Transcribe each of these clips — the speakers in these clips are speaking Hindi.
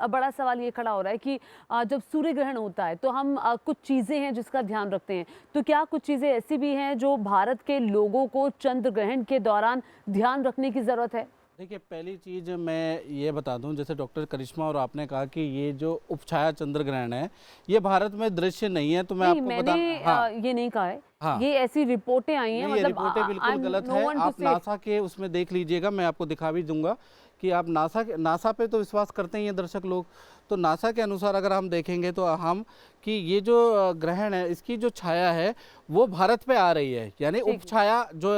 बड़ा सवाल ये खड़ा हो रहा है कि जब सूर्य ग्रहण होता है तो हम कुछ चीज़ें हैं जिसका ध्यान रखते हैं, तो क्या कुछ चीज़ें ऐसी भी हैं जो भारत के लोगों को चंद्र ग्रहण के दौरान ध्यान रखने की ज़रूरत है? देखिए, पहली चीज़ मैं ये बता दूं, जैसे डॉक्टर करिश्मा और आपने कहा कि ये जो उपछाया चंद्र ग्रहण है ये भारत में दृश्य नहीं है, तो मैं नहीं, आपको मैंने हाँ, ये नहीं कहा है। हाँ, ये ऐसी रिपोर्टें आई हैं, नहीं, ये मतलब रिपोर्टें बिल्कुल गलत है। आप नासा के उसमें देख लीजिएगा, मैं आपको दिखा भी दूंगा कि आप नासा पे तो विश्वास करते ही हैं दर्शक लोग। तो नासा के अनुसार अगर हम देखेंगे तो हम कि ये जो ग्रहण है इसकी जो छाया है वो भारत पे आ रही है, यानी उपछाया जो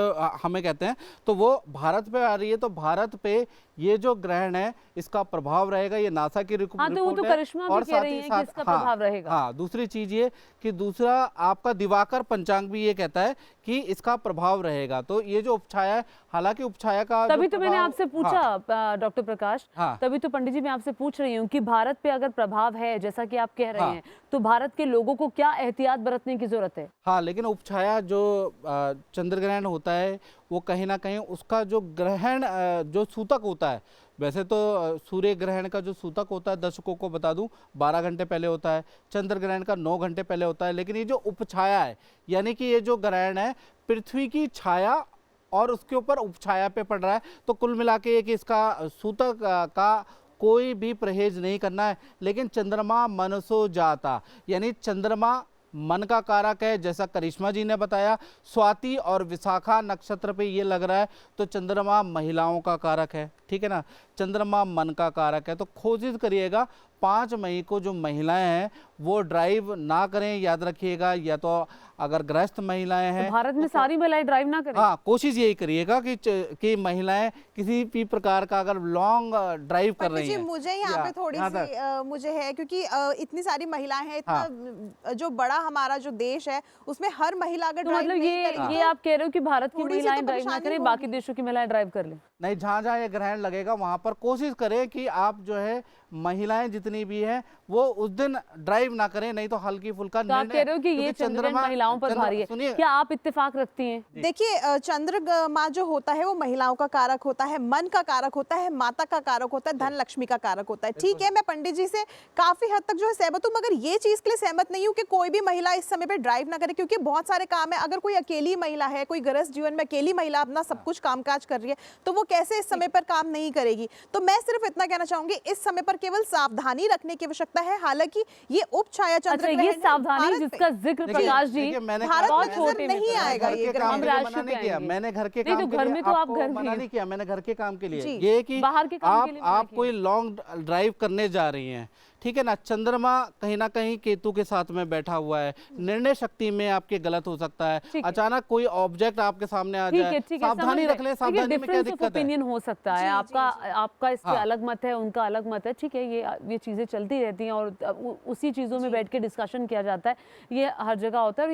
हमें कहते हैं, तो वो भारत पे आ रही है। तो भारत पे ये जो ग्रहण है इसका प्रभाव रहेगा, ये नासा की हाँ, तो वो तो करिश्मा भी कह रही हैं कि इसका प्रभाव रहेगा। हाँ, दूसरी चीज ये कि दूसरा आपका दिवाकर पंचांग भी ये कहता है कि इसका प्रभाव रहेगा। तो ये जो उपछाया है, हालांकि उपछाया का तभी तो मैंने आपसे पूछा, हाँ, डॉक्टर प्रकाश, हाँ, तभी तो पंडित जी मैं आपसे पूछ रही हूँ कि भारत पे अगर प्रभाव है जैसा कि आप कह रहे हाँ, हैं, तो भारत के लोगों को क्या एहतियात बरतने की जरूरत है? हाँ, लेकिन उपछाया जो चंद्र ग्रहण होता है वो कहीं ना कहीं उसका जो ग्रहण जो सूतक होता है, वैसे तो सूर्य ग्रहण का जो सूतक होता है दर्शकों को बता दूं 12 घंटे पहले होता है, चंद्र ग्रहण का 9 घंटे पहले होता है। लेकिन ये जो उपछाया है, यानी कि ये जो ग्रहण है पृथ्वी की छाया और उसके ऊपर उपछाया पे पड़ रहा है, तो कुल मिला के कि इसका सूतक का कोई भी परहेज नहीं करना है। लेकिन चंद्रमा मनसो जाता, यानी चंद्रमा मन का कारक है, जैसा करिश्मा जी ने बताया। स्वाति और विशाखा नक्षत्र पे ये लग रहा है, तो चंद्रमा महिलाओं का कारक है, ठीक है ना, चंद्रमा मन का कारक है। तो कोशिश करिएगा 5 मई को जो महिलाएं हैं वो ड्राइव ना करें, याद रखिएगा। या तो अगर गृहस्थ महिलाएं हैं तो भारत में सारी महिलाएं ड्राइव ना करें? हाँ, कोशिश यही करिएगा कि महिलाएं किसी भी प्रकार का अगर लॉन्ग ड्राइव कर रही हैं। मुझे यहाँ पे थोड़ी सी मुझे है, क्योंकि इतनी सारी महिलाएं हैं, इतना जो बड़ा हमारा जो देश है उसमें हर महिला अगर तो मतलब ये आप कह रहे हो कि भारत की महिलाएं ड्राइव ना करें, बाकी देशों की महिलाएं ड्राइव कर लें? नहीं, जहाँ जहाँ ये ग्रहण लगेगा वहां पर कोशिश करें कि आप जो है महिलाएं जितनी भी हैं वो उस दिन ड्राइव ना करें, नहीं तो हल्की फुल्का तो आप कह रहे हो कि ये चंद्रग्रहण महिलाओं पर भारी है, क्या आप इत्तेफाक रखती हैं? देखिए, चंद्रमा जो होता है वो महिलाओं का कारक होता है, मन का कारक होता है, माता का कारक होता है, धन लक्ष्मी का कारक होता है। ठीक है, मैं पंडित जी से काफी हद तक जो है सहमत हूँ, मगर ये चीज के लिए सहमत नहीं हूँ कि कोई भी महिला इस समय पे ड्राइव ना करे, क्योंकि बहुत सारे काम है। अगर कोई अकेली महिला है, कोई गृहस्थ जीवन में अकेली महिला अपना सब कुछ कामकाज कर रही है, तो वो कैसे इस समय पर काम नहीं करेगी? तो मैं सिर्फ इतना कहना चाहूंगी, इस समय पर केवल सावधानी रखने की आवश्यकता है। हालांकि ये उपछाया चंद्र ग्रहण, ये सावधानी जिसका जिक्र प्रकाश जी भारत में नहीं आएगा, ये ग्रहण मैंने घर के काम घर में तो आप घर मना नहीं किया, मैंने घर के काम के लिए जी। ये कि बाहर के काम के लिए आप कोई लॉन्ग ड्राइव करने जा रही हैं, ठीक है ना, चंद्रमा कहीं ना कहीं केतु के साथ में बैठा हुआ है, निर्णय शक्ति में आपके गलत हो सकता है, अचानक कोई ऑब्जेक्ट आपके सामने आ जाए, सावधानी रख ले। सावधानी में क्या दिक्कत है? ओपिनियन हो सकता है, आपका इस पे अलग मत है, उनका अलग मत है, ठीक है, ये चीजें चलती रहती हैं और उसी चीजों में बैठ के डिस्कशन किया जाता है, ये हर जगह होता है।